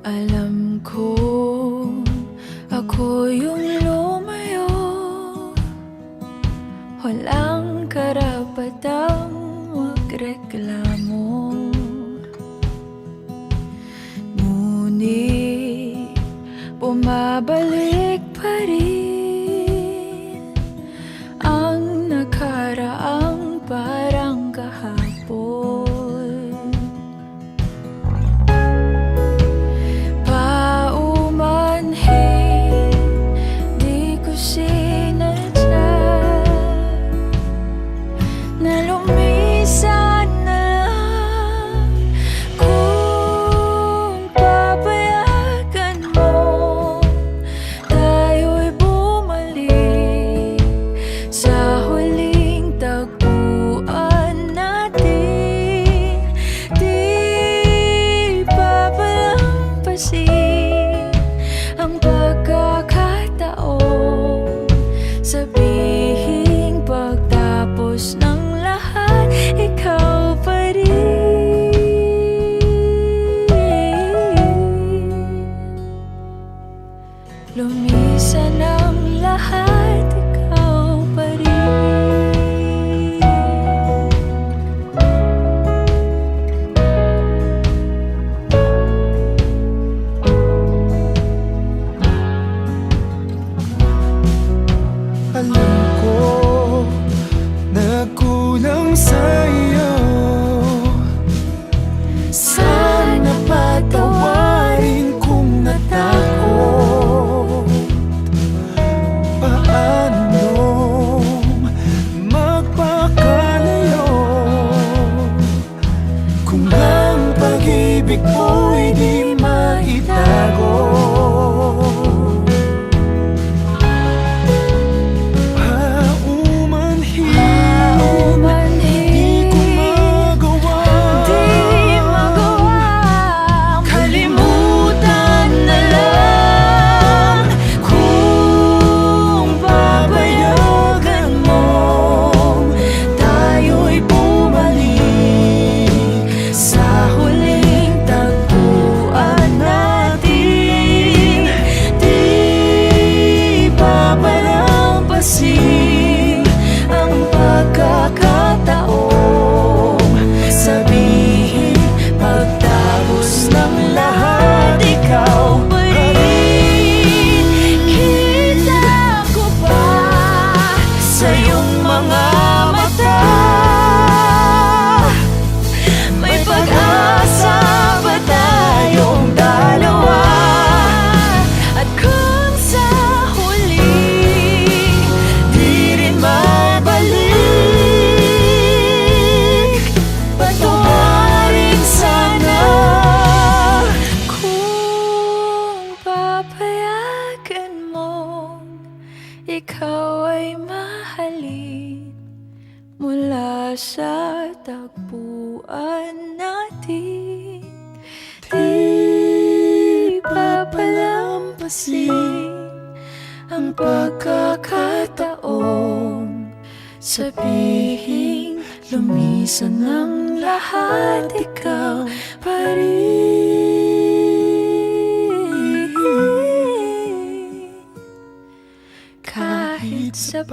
Alam ko, ako yung lumayo. Walang karapatang magreklamo. Ngunit bumabalik pa rin ang nakaraang parang kahapon. Na lumisan na lang kung papayagan mo. Tayo'y bumalik sa huling tagpuan natin. Di papalampasin ang pagkakataon. Sabihing pagtapos ng ikaw pa rin. Lumisan ang lahat, ikaw pa rin. Alam ko, nagkulang sa'yo. Sana patawarin kung natakot. Paano magpakalayo kung ang pag-ibig mo'y di maitago? Ikaw ay mahalin mula sa tagpuan natin. Di papalampasin ang pagkakataon. Sabihing lumisan ang lahat, ikaw pa rin. Kahit sa